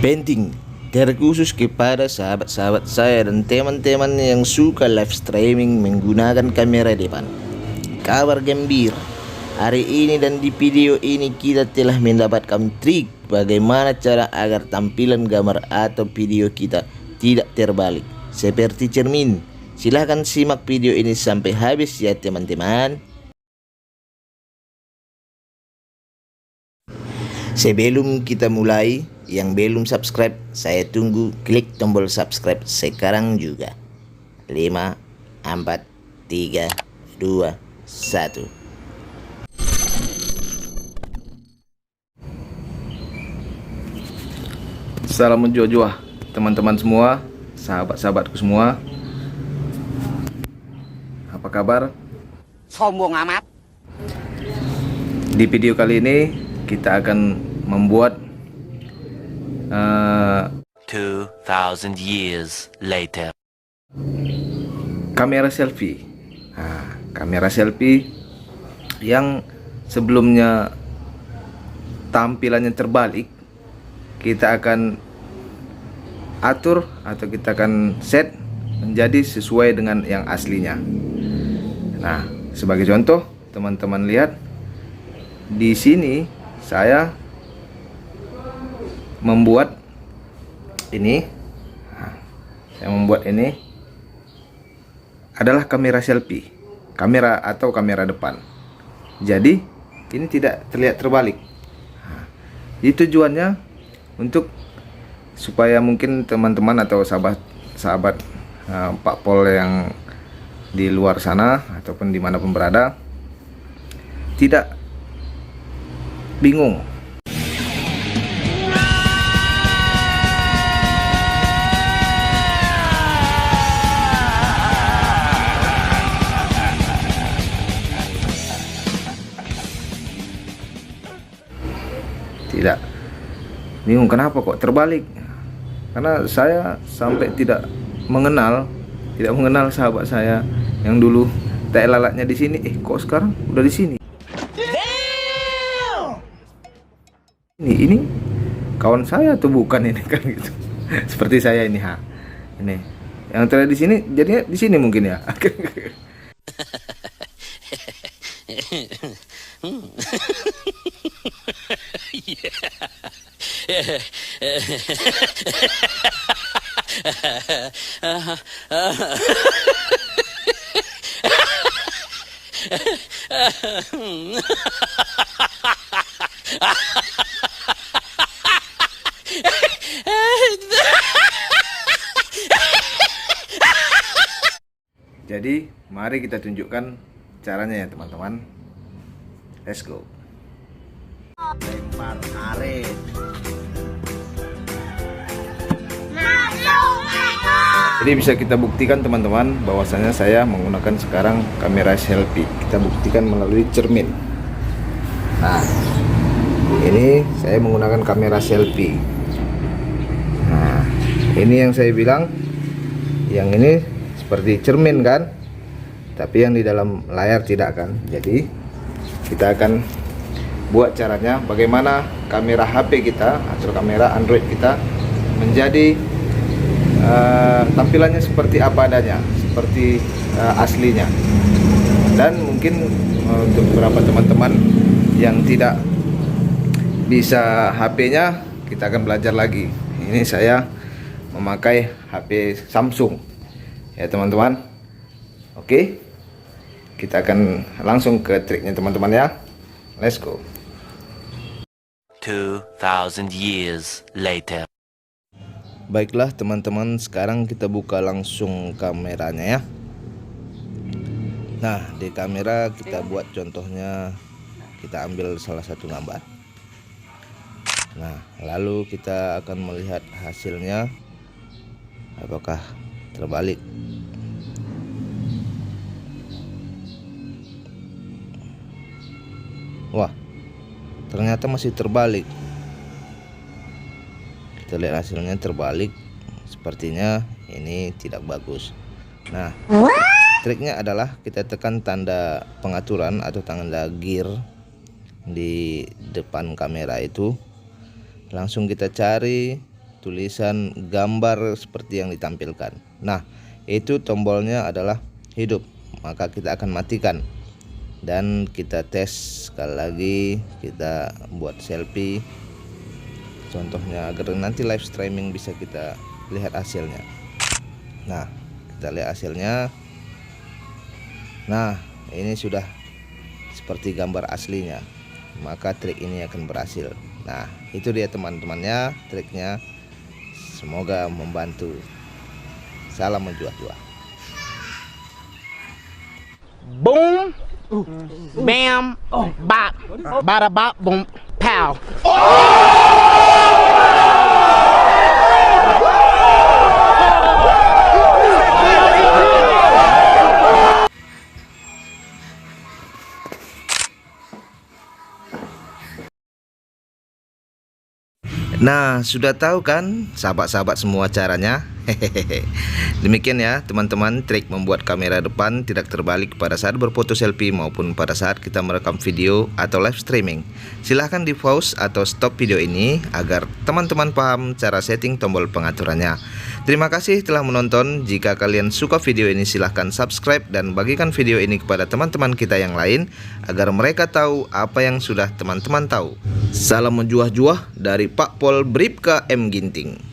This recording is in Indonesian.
Penting terkhusus kepada sahabat-sahabat saya dan teman-teman yang suka live streaming menggunakan kamera depan. Kabar gembira, hari ini dan di video ini kita telah mendapatkan trik bagaimana cara agar tampilan gambar atau video kita tidak terbalik seperti cermin. Silahkan simak video ini sampai habis ya teman-teman. Sebelum kita mulai, yang belum subscribe, saya tunggu klik tombol subscribe sekarang juga. 5, 4, 3, 2, 1. Salam menjua-jua teman-teman semua, sahabat-sahabatku semua. Apa kabar? Sombong amat. Di video kali ini kita akan membuat 2000 years later. kamera selfie. Kamera selfie yang sebelumnya tampilannya terbalik, kita akan atur atau kita akan set menjadi sesuai dengan yang aslinya. Nah, sebagai contoh, teman-teman lihat di sini saya membuat ini. Saya membuat ini adalah kamera selfie, kamera atau kamera depan. Jadi ini tidak terlihat terbalik. Itu tujuannya untuk supaya mungkin teman-teman atau sahabat Pak Pol yang di luar sana ataupun dimanapun berada tidak bingung. Tidak bingung kenapa kok terbalik, karena saya sampai tidak mengenal sahabat saya yang dulu tak lalatnya di sini, kok sekarang udah di sini. Ini kawan saya tuh bukan ini kan gitu. Seperti saya ini, ini yang terlihat di sini jadinya di sini mungkin ya. Jadi mari kita tunjukkan caranya ya teman-teman. Let's go. Lempar karet. Jadi bisa kita buktikan teman-teman bahwasanya saya menggunakan sekarang kamera selfie. Kita buktikan melalui cermin. Nah, ini saya menggunakan kamera selfie. Nah, ini yang saya bilang, yang ini seperti cermin kan, tapi yang di dalam layar tidak kan. Jadi kita akan buat caranya bagaimana kamera HP kita atau kamera Android kita menjadi tampilannya seperti apa adanya, seperti aslinya. Dan mungkin untuk beberapa teman-teman yang tidak bisa HP-nya, kita akan belajar lagi. Ini saya memakai HP Samsung ya teman-teman. Oke, kita akan langsung ke triknya teman-teman ya. Let's go. 2000 years later. Baiklah teman-teman, sekarang kita buka langsung kameranya ya. Nah, di kamera kita buat contohnya, kita ambil salah satu gambar. Nah, lalu kita akan melihat hasilnya apakah terbalik. Wah, ternyata masih terbalik. Kita lihat hasilnya terbalik. Sepertinya ini tidak bagus. Nah, triknya adalah kita tekan tanda pengaturan atau tanda gear di depan kamera itu. Langsung kita cari tulisan gambar seperti yang ditampilkan. Nah, itu tombolnya adalah hidup, maka kita akan matikan dan kita tes sekali lagi. Kita buat selfie contohnya agar nanti live streaming bisa kita lihat hasilnya. Nah, kita lihat hasilnya. Nah, ini sudah seperti gambar aslinya, maka trik ini akan berhasil. Nah, itu dia teman-temannya triknya. Semoga membantu. Salam menjuah-juah. Boom, bam, bop, bada bop, boom, pow. Nah, sudah tahu kan sahabat-sahabat semua caranya? Hehehe. Demikian ya teman-teman, trik membuat kamera depan tidak terbalik pada saat berfoto selfie maupun pada saat kita merekam video atau live streaming. Silahkan di pause atau stop video ini agar teman-teman paham cara setting tombol pengaturannya. Terima kasih telah menonton. Jika kalian suka video ini silahkan subscribe dan bagikan video ini kepada teman-teman kita yang lain agar mereka tahu apa yang sudah teman-teman tahu. Salam menjuah-juah dari Pak Pol Bribka M. Ginting.